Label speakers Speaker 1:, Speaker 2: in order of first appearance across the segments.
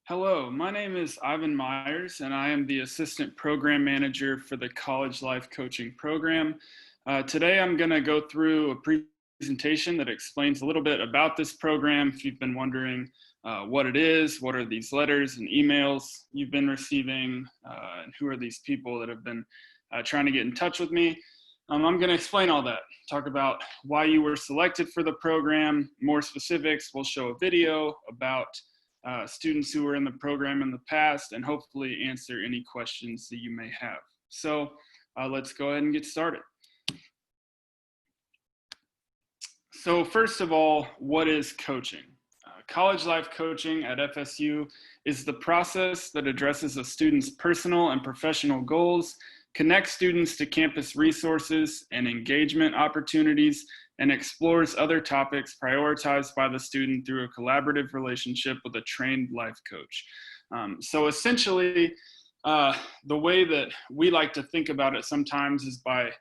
Speaker 1: Hello, my name is Ivan Myers, and I am the Assistant Program Manager for the College Life Coaching Program. Today I'm going to go through a presentation that explains a little bit about this program. If you've been wondering what it is, what are these letters and emails you've been receiving, and who are these people that have been trying to get in touch with me. I'm going to explain all that, talk about why you were selected for the program, more specifics. We'll show a video about students who were in the program in the past, and hopefully answer any questions that you may have. So let's go ahead and get started. So first of all, what is coaching? College life coaching at FSU is the process that addresses a student's personal and professional goals, connects students to campus resources and engagement opportunities, and explores other topics prioritized by the student through a collaborative relationship with a trained life coach. So essentially, the way that we like to think about it sometimes is by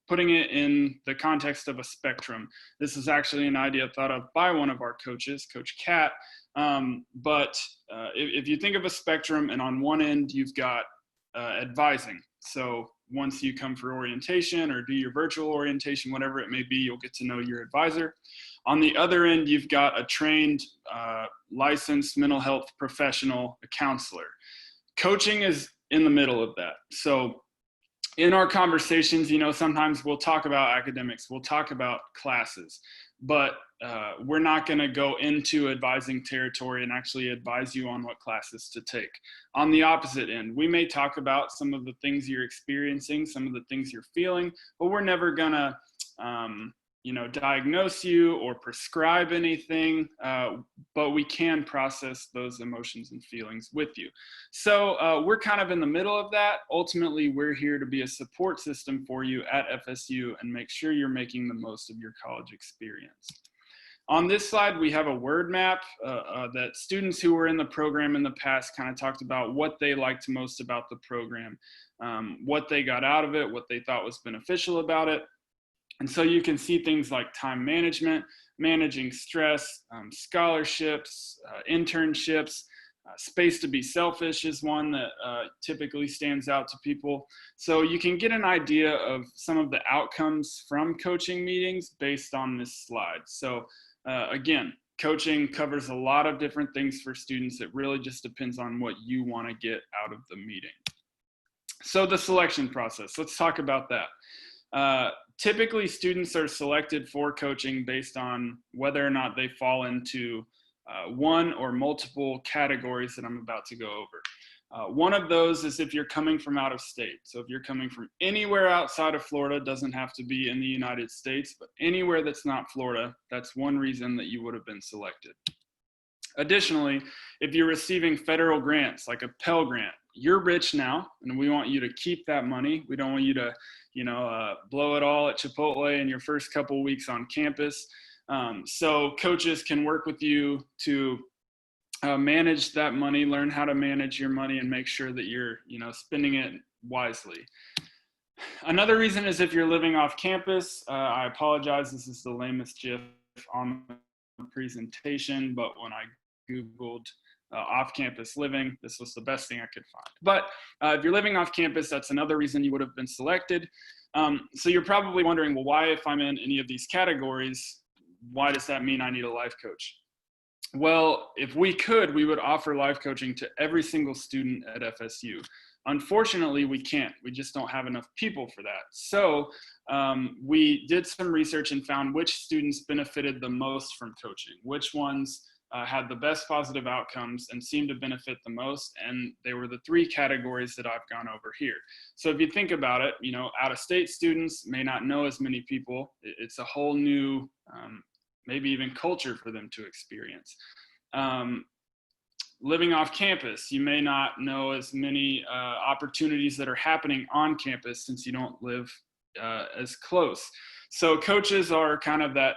Speaker 1: putting it in the context of a spectrum. This is actually an idea thought of by one of our coaches, Coach Kat. But if you think of a spectrum, and on one end you've got advising. So once you come for orientation or do your virtual orientation, whatever it may be, you'll get to know your advisor. On the other end, you've got a trained, licensed mental health professional, a counselor. Coaching is in the middle of that. So in our conversations, sometimes we'll talk about academics, we'll talk about classes, but we're not going to go into advising territory and actually advise you on what classes to take. On the opposite end, we may talk about some of the things you're experiencing, some of the things you're feeling, but we're never going to diagnose you or prescribe anything, but we can process those emotions and feelings with you. So we're kind of in the middle of that. Ultimately, we're here to be a support system for you at FSU and make sure you're making the most of your college experience. On this slide, we have a word map that students who were in the program in the past kind of talked about what they liked most about the program, what they got out of it, what they thought was beneficial about it. And so you can see things like time management, managing stress, scholarships, internships, space to be selfish is one that typically stands out to people. So you can get an idea of some of the outcomes from coaching meetings based on this slide. So again, coaching covers a lot of different things for students. It really just depends on what you want to get out of the meeting. So the selection process, let's talk about that. Typically, students are selected for coaching based on whether or not they fall into one or multiple categories that I'm about to go over. One of those is if you're coming from out of state. So if you're coming from anywhere outside of Florida, doesn't have to be in the United States, but anywhere that's not Florida, that's one reason that you would have been selected. Additionally, if you're receiving federal grants like a Pell Grant, you're rich now, and we want you to keep that money. We don't want you to, blow it all at Chipotle in your first couple weeks on campus. So coaches can work with you to manage that money, learn how to manage your money, and make sure that you're, spending it wisely. Another reason is if you're living off campus. I apologize, this is the lamest GIF on the presentation, but when I Googled off-campus living, this was the best thing I could find. But if you're living off campus, that's another reason you would have been selected. So you're probably wondering, well, why, if I'm in any of these categories, why does that mean I need a life coach? Well, if we could, we would offer life coaching to every single student at FSU. Unfortunately, we can't. We just don't have enough people for that. So we did some research and found which students benefited the most from coaching, which ones had the best positive outcomes and seemed to benefit the most. And they were the three categories that I've gone over here. So if you think about it, out-of-state students may not know as many people. It's a whole new, maybe even culture for them to experience. Living off campus, you may not know as many opportunities that are happening on campus since you don't live as close. So coaches are kind of that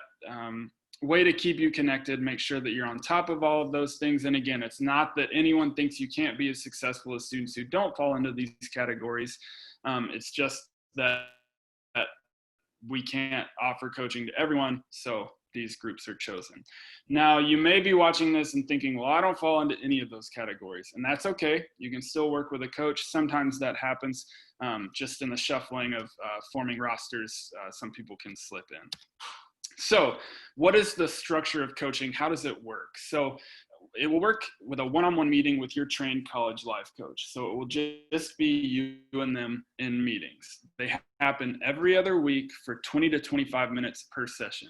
Speaker 1: way to keep you connected, make sure that you're on top of all of those things. And again, it's not that anyone thinks you can't be as successful as students who don't fall into these categories. It's just that we can't offer coaching to everyone. So these groups are chosen. Now, you may be watching this and thinking, well, I don't fall into any of those categories, and that's okay. You can still work with a coach. Sometimes that happens just in the shuffling of forming rosters. Some people can slip in. So what is the structure of coaching? How does it work? So it will work with a one-on-one meeting with your trained college life coach. So it will just be you and them in meetings. They happen every other week for 20 to 25 minutes per session.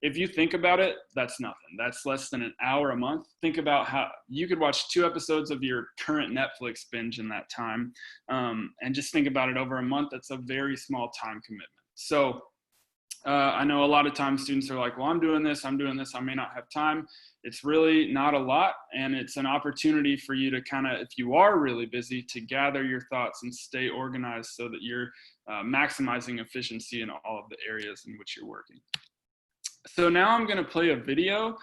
Speaker 1: If you think about it, that's nothing. That's less than an hour a month. Think about how you could watch 2 episodes of your current Netflix binge in that time. And just think about it over a month. That's a very small time commitment. So I know a lot of times students are like, well, I'm doing this, I may not have time. It's really not a lot, and it's an opportunity for you to kind of, if you are really busy, to gather your thoughts and stay organized so that you're maximizing efficiency in all of the areas in which you're working. So now I'm going to play a video.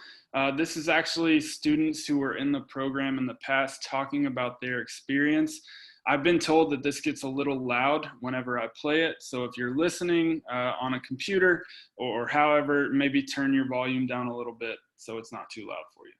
Speaker 1: This is actually students who were in the program in the past talking about their experience. I've been told that this gets a little loud whenever I play it. So if you're listening on a computer or however, maybe turn your volume down a little bit so it's not too loud for you.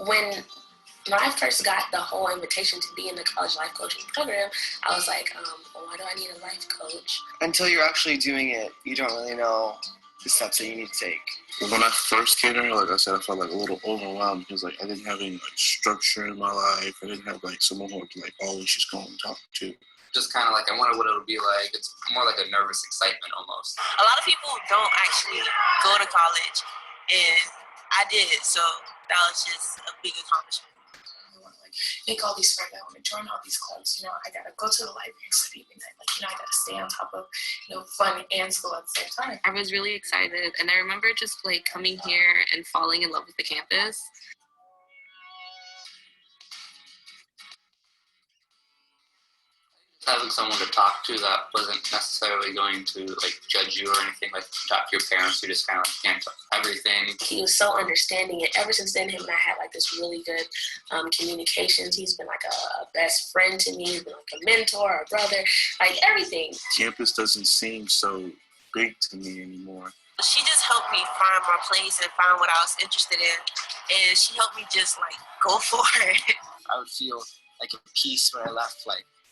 Speaker 2: When I first got the whole invitation to be in the college life coaching program, I was like, why do I need a life coach?
Speaker 3: Until you're actually doing it, you don't really know the steps that you need to take.
Speaker 4: When I first came here, like I said, I felt like a little overwhelmed because like I didn't have any like structure in my life. I didn't have like someone who I could like always just go and talk to.
Speaker 5: Just kind of like, I wonder what it'll be like. It's more like a nervous excitement almost.
Speaker 6: A lot of people don't actually go to college, and I did, so that was just a big accomplishment.
Speaker 2: I want to make all these friends. I want to join all these clubs. I gotta go to the library and study every night. I gotta stay on top of fun and school at the same time.
Speaker 7: I was really excited, and I remember just coming here and falling in love with the campus.
Speaker 5: Having someone to talk to that wasn't necessarily going to judge you or anything, talk to your parents who just kind of can't talk everything.
Speaker 2: He was so understanding, and ever since then, him and I had this really good communications. He's been a best friend to me. He's been a mentor, a brother, everything.
Speaker 4: Campus doesn't seem so big to me anymore.
Speaker 6: She just helped me find my place and find what I was interested in, and she helped me just go for it.
Speaker 3: I would feel like a peace when I left,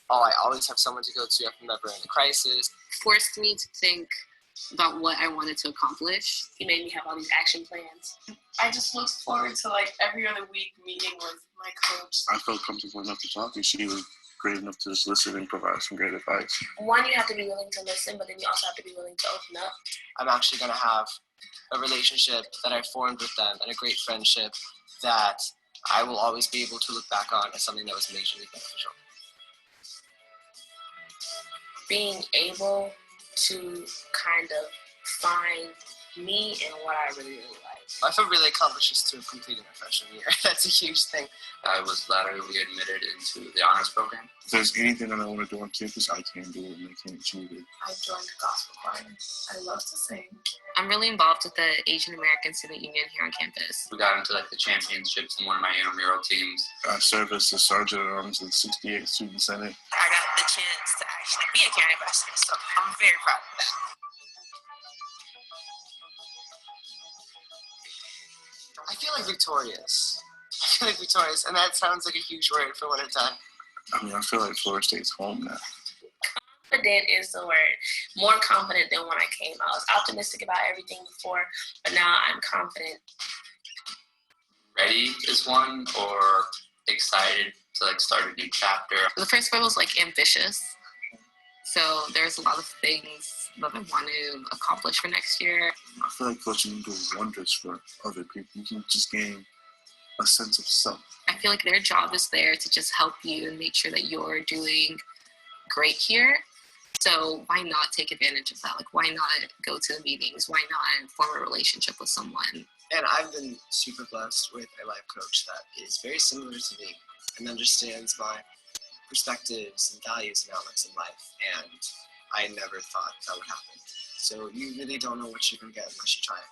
Speaker 3: I always have someone to go to if I'm ever in a crisis.
Speaker 7: Forced me to think about what I wanted to accomplish.
Speaker 2: He made me have all these action plans.
Speaker 8: I just looked forward to every other week meeting with my coach.
Speaker 4: I felt comfortable enough to talk, and she was great enough to just listen and provide some great advice.
Speaker 2: One, you have to be willing to listen, but then you also have to be willing to open up.
Speaker 3: I'm actually going to have a relationship that I formed with them and a great friendship that I will always be able to look back on as something that was majorly beneficial.
Speaker 2: Being able to kind of find me and what I really like.
Speaker 3: I feel really accomplished just to have completed my freshman year. That's a huge thing.
Speaker 5: I was laterally admitted into the honors program.
Speaker 4: If there's anything that I want to do on campus, I can do it and I can achieve it.
Speaker 8: I joined the gospel choir. I love to sing.
Speaker 7: I'm really involved with the Asian American Student Union here on campus.
Speaker 5: We got into the championships in one of my intramural teams.
Speaker 4: I serve as the Sergeant at Arms of the 68th Student Senate.
Speaker 6: I got the chance to actually be a county ambassador, so I'm very proud of that.
Speaker 3: I feel victorious. And that sounds like a huge word for what I've done.
Speaker 4: I feel like Florida State's home now.
Speaker 2: Confident is the word. More confident than when I came. I was optimistic about everything before, but now I'm confident.
Speaker 5: Ready is one, or excited to start a new chapter.
Speaker 7: The first one was ambitious. So there's a lot of things that I want to accomplish for next year.
Speaker 4: I feel like coaching can do wonders for other people. You can just gain a sense of self.
Speaker 7: I feel like their job is there to just help you and make sure that you're doing great here. So why not take advantage of that? Why not go to the meetings? Why not form a relationship with someone?
Speaker 3: And I've been super blessed with a life coach that is very similar to me and understands my perspectives and values and outlooks in life. And I never thought that would happen. So you really don't know what you're going to get unless you try it.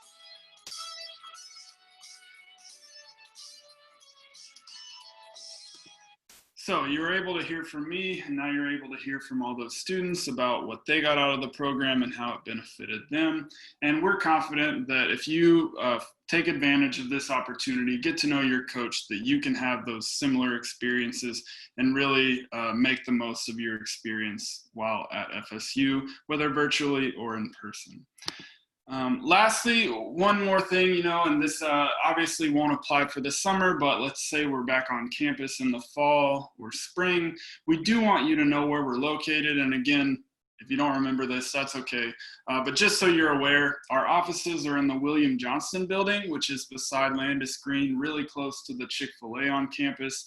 Speaker 1: So you were able to hear from me, and now you're able to hear from all those students about what they got out of the program and how it benefited them. And we're confident that if you take advantage of this opportunity, get to know your coach, that you can have those similar experiences and really make the most of your experience while at FSU, whether virtually or in person. Lastly, one more thing, and this obviously won't apply for the summer, but let's say we're back on campus in the fall or spring. We do want you to know where we're located. And again, if you don't remember this, that's okay. But just so you're aware, our offices are in the William Johnston building, which is beside Landis Green, really close to the Chick-fil-A on campus.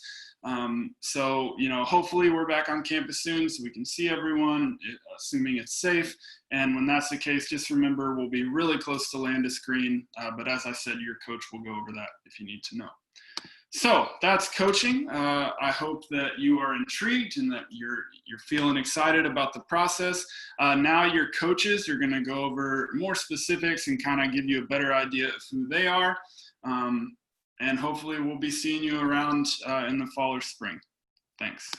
Speaker 1: So, hopefully we're back on campus soon so we can see everyone, assuming it's safe. And when that's the case, just remember we'll be really close to Landis Green. But as I said, your coach will go over that if you need to know. So that's coaching. I hope that you are intrigued and that you're feeling excited about the process. Now your coaches are going to go over more specifics and kind of give you a better idea of who they are. And hopefully we'll be seeing you around in the fall or spring. Thanks.